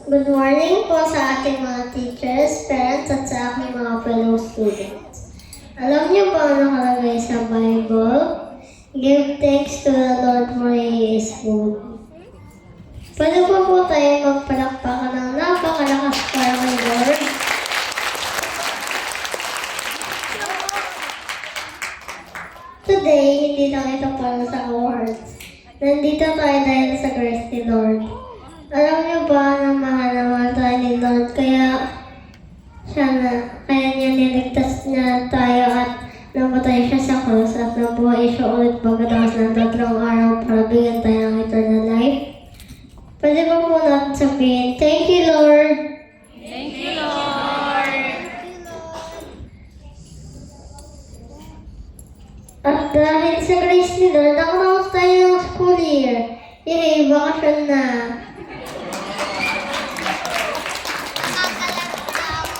Good morning po sa ating mga teachers, parents, at sa aking mga fellow students. Alam niyo ba ang nakalagay sa Bible? Give thanks to the Lord for He is good. Pwede po tayo magpalakpakan ng napakalakas para kay Lord? Today, hindi lang ito para sa awards. Nandito tayo dahil sa grace ni Lord. Alam niyo ba na mahal naman tayo ni Lord, kaya niya niligtas niya tayo at namatay siya sa krus at nabuhay siya ulit pagkatapos ng 3 araw para bigyan tayo ng eternal life? Pwede ba po natin sabihin, thank you, Lord! Thank you, Lord! At dahil sa grace ni Lord, nakatapos tayo ng school year. Yay, bakasyon na!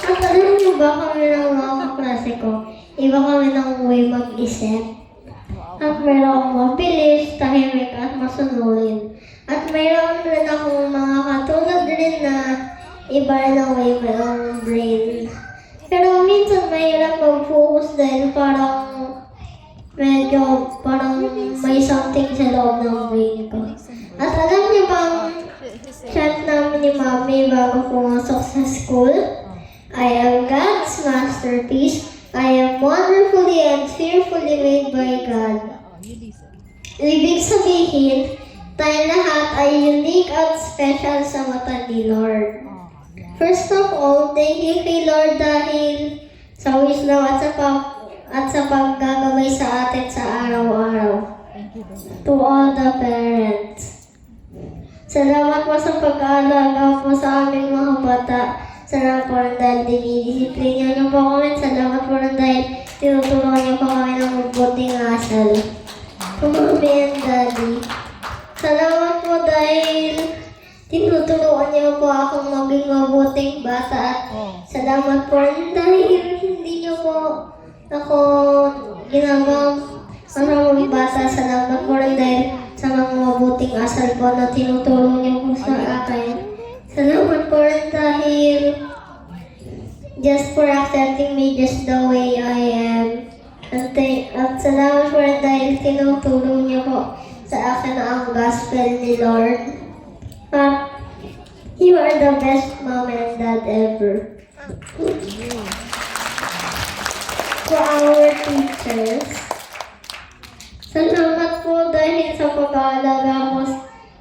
At alam niyo ba kami ng mga kaklase ko, iba kami ng way mag-isip. At mayroong mabilis, tahimik at masunurin. At mayroon rin akong mga katulad rin na iba rin ang way mayroong brain. Pero minsan mahirap mag-focus dahil parang may something sa loob ng brain ko. At alam niyo bang chat namin ni Mami bago pumasok sa school? I am God's masterpiece. I am wonderfully and fearfully made by God. Ibig sabihin, tayo lahat ay unique at special sa mata ni Lord. First of all, thank you kay Lord dahil sa wisdom at sa paggagabay sa atin sa araw-araw. To all the parents. Salamat po sa pag-aalaga po sa aming mga bata. Salamat po rin dahil dinidisiplina niyo po kami. Salamat po rin dahil tinutulungan niyo po kami ng mabuting asal. To Mommy and Daddy. Salamat po dahil tinutulungan niyo po akong maging mabuting bata. At salamat po rin dahil hindi niyo po ako ginagawang maraming bata. Salamat po rin dahil sa mga mabuting asal po na tinutulong niyo po sa akin. Salamat po rin dahil just for accepting me just the way I am. At salamat po rin dahil tinutulong niyo po sa akin ang gospel ni Lord. You are the best mom and dad ever. To our teachers, salamat po dahil sa pag-aalaga mo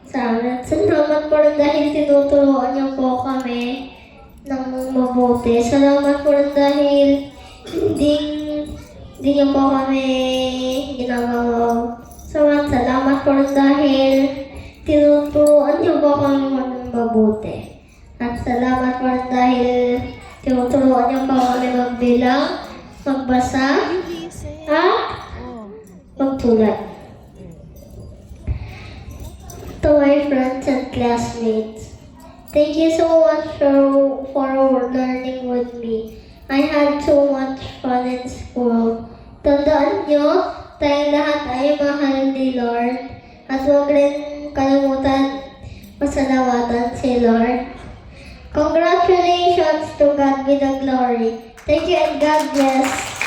sa amin. Salamat po rin dahil tinutulungan niyo po kami ng mabuti. Salamat po rin dahil hindi niyo po kami ginagawa. Salamat po rin dahil tinutulungan niyo po kami maging mabuti. At salamat po rin dahil tinutulungan niyo po kami magbilang, magbasa, at magtulad. To my friends and classmates, thank you so much for learning with me. I had so much fun in school. Tandaan nyo, tayong lahat ay mahal ni Lord. At huwag rin kalimutan pasalamatan si Lord. Congratulations, to God be the glory. Thank you and God bless.